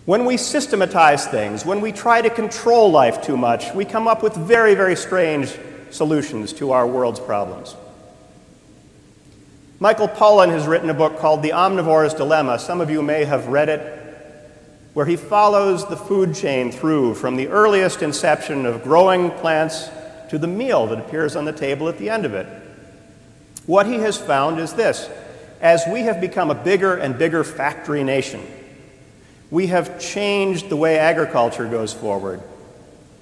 When we systematize things, when we try to control life too much, we come up with very, very strange solutions to our world's problems. Michael Pollan has written a book called The Omnivore's Dilemma. Some of you may have read it, where he follows the food chain through from the earliest inception of growing plants to the meal that appears on the table at the end of it. What he has found is this: as we have become a bigger and bigger factory nation, we have changed the way agriculture goes forward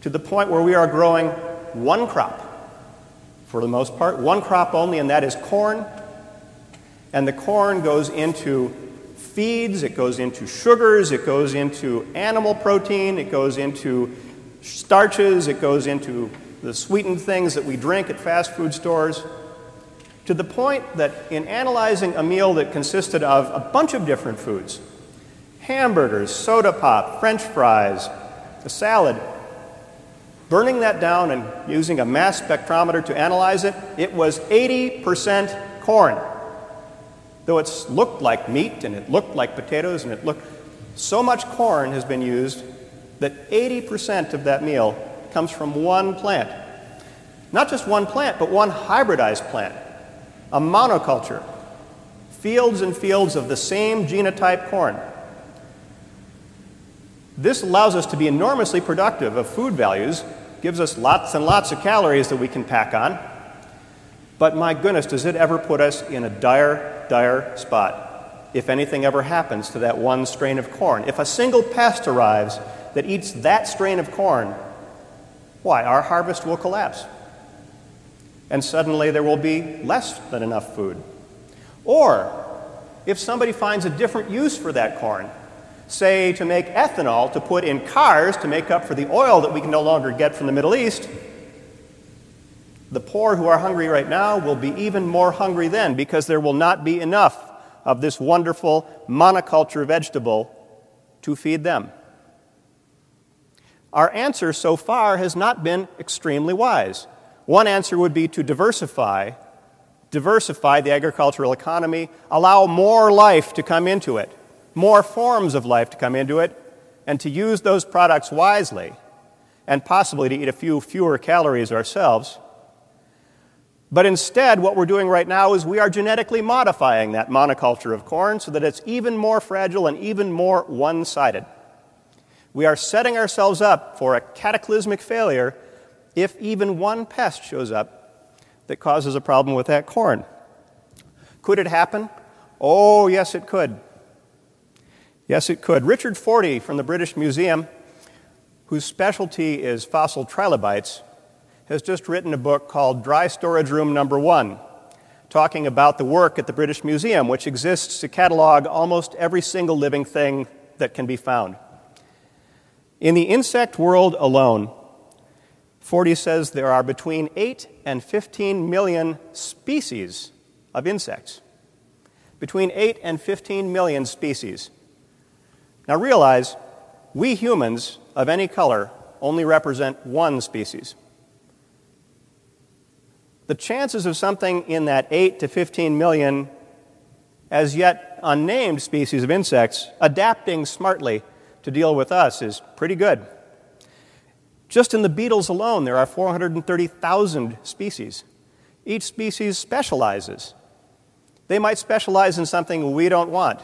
to the point where we are growing one crop, for the most part, one crop only, and that is corn. And the corn goes into feeds, it goes into sugars, it goes into animal protein, it goes into starches, it goes into the sweetened things that we drink at fast food stores, to the point that in analyzing a meal that consisted of a bunch of different foods, hamburgers, soda pop, French fries, a salad, burning that down and using a mass spectrometer to analyze it, it was 80% corn. Though it looked like meat and it looked like potatoes and it looked, so much corn has been used that 80% of that meal comes from one plant. Not just one plant, but one hybridized plant, a monoculture, fields and fields of the same genotype corn. This allows us to be enormously productive of food values, gives us lots and lots of calories that we can pack on, but my goodness, does it ever put us in a dire, dire spot if anything ever happens to that one strain of corn. If a single pest arrives that eats that strain of corn, why, our harvest will collapse. And suddenly there will be less than enough food. Or, if somebody finds a different use for that corn, say to make ethanol to put in cars to make up for the oil that we can no longer get from the Middle East, the poor who are hungry right now will be even more hungry then, because there will not be enough of this wonderful monoculture vegetable to feed them. Our answer so far has not been extremely wise. One answer would be to diversify the agricultural economy, allow more life to come into it, more forms of life to come into it, and to use those products wisely, and possibly to eat a few fewer calories ourselves. But instead, what we're doing right now is we are genetically modifying that monoculture of corn so that it's even more fragile and even more one-sided. We are setting ourselves up for a cataclysmic failure if even one pest shows up that causes a problem with that corn. Could it happen? Oh, yes, it could. Yes, it could. Richard Fortey from the British Museum, whose specialty is fossil trilobites, has just written a book called Dry Storage Room Number 1, talking about the work at the British Museum, which exists to catalog almost every single living thing that can be found. In the insect world alone, Fortey says there are between 8 and 15 million species of insects. Between 8 and 15 million species. Now realize, we humans of any color only represent one species. The chances of something in that 8 to 15 million as yet unnamed species of insects adapting smartly to deal with us is pretty good. Just in the beetles alone, there are 430,000 species. Each species specializes. They might specialize in something we don't want.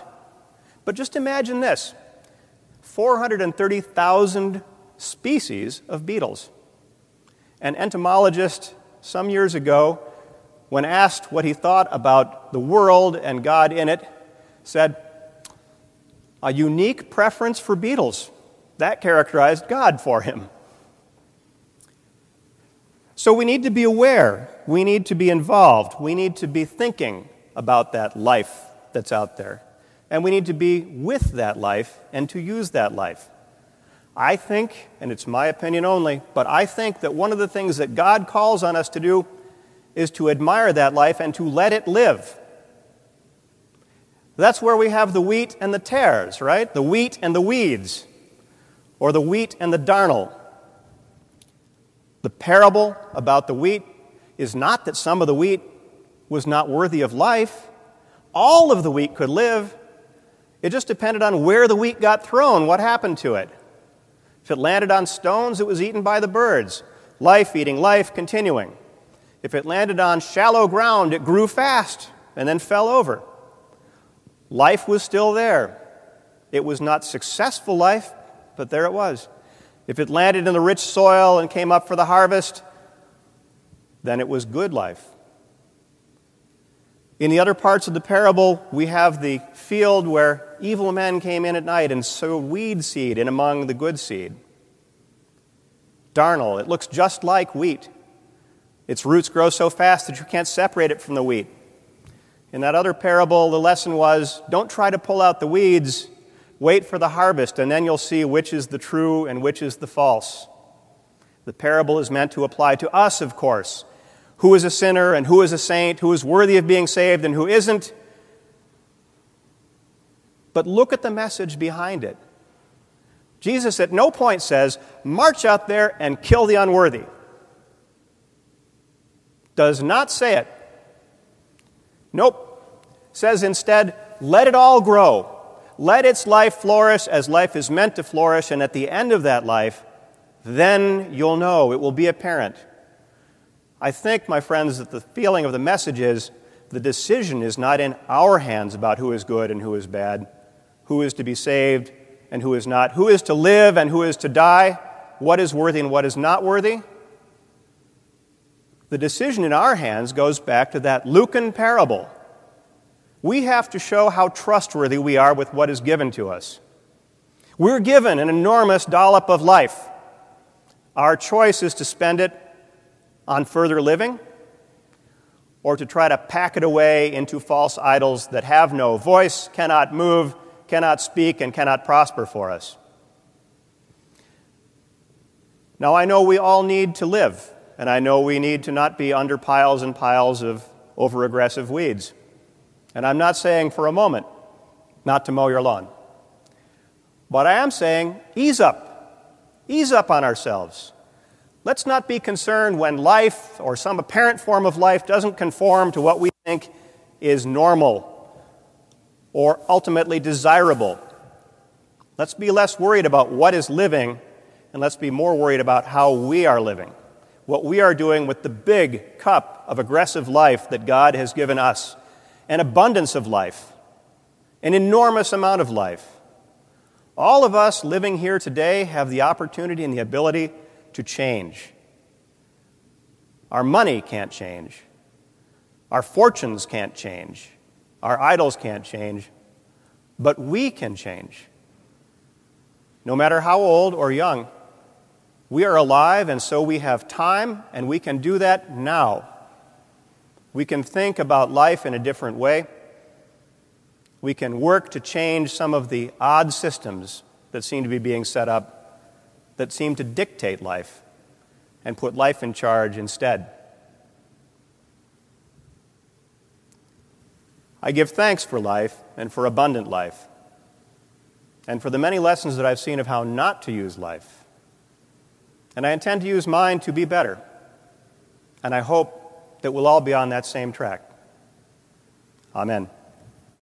But just imagine this: 430,000 species of beetles. An entomologist some years ago, when asked what he thought about the world and God in it, said, "A unique preference for beetles." That characterized God for him. So we need to be aware, we need to be involved, we need to be thinking about that life that's out there, and we need to be with that life and to use that life. I think, and it's my opinion only, but I think that one of the things that God calls on us to do is to admire that life and to let it live. That's where we have the wheat and the tares, right? The wheat and the weeds, or the wheat and the darnel. The parable about the wheat is not that some of the wheat was not worthy of life. All of the wheat could live. It just depended on where the wheat got thrown, what happened to it. If it landed on stones, it was eaten by the birds. Life eating life, continuing. If it landed on shallow ground, it grew fast and then fell over. Life was still there. It was not successful life, but there it was. If it landed in the rich soil and came up for the harvest, then it was good life. In the other parts of the parable, we have the field where evil men came in at night and sowed weed seed in among the good seed. Darnel, it looks just like wheat. Its roots grow so fast that you can't separate it from the wheat. In that other parable, the lesson was, don't try to pull out the weeds, wait for the harvest, and then you'll see which is the true and which is the false. The parable is meant to apply to us, of course. Who is a sinner and who is a saint, who is worthy of being saved and who isn't. But look at the message behind it. Jesus at no point says, march out there and kill the unworthy. Does not say it. Nope. Says instead, let it all grow. Let its life flourish as life is meant to flourish, and at the end of that life, then you'll know, it will be apparent. I think, my friends, that the feeling of the message is the decision is not in our hands about who is good and who is bad, who is to be saved and who is not, who is to live and who is to die, what is worthy and what is not worthy. The decision in our hands goes back to that Lucan parable. We have to show how trustworthy we are with what is given to us. We're given an enormous dollop of life. Our choice is to spend it on further living, or to try to pack it away into false idols that have no voice, cannot move, cannot speak, and cannot prosper for us. Now, I know we all need to live, and I know we need to not be under piles and piles of over-aggressive weeds. And I'm not saying for a moment not to mow your lawn. But I am saying, ease up. Ease up on ourselves. Let's not be concerned when life or some apparent form of life doesn't conform to what we think is normal or ultimately desirable. Let's be less worried about what is living, and let's be more worried about how we are living, what we are doing with the big cup of aggressive life that God has given us, an abundance of life, an enormous amount of life. All of us living here today have the opportunity and the ability to change. Our money can't change. Our fortunes can't change. Our idols can't change. But we can change. No matter how old or young, we are alive, and so we have time, and we can do that now. We can think about life in a different way. We can work to change some of the odd systems that seem to be being set up that seem to dictate life and put life in charge instead. I give thanks for life and for abundant life and for the many lessons that I've seen of how not to use life. And I intend to use mine to be better. And I hope that we'll all be on that same track. Amen.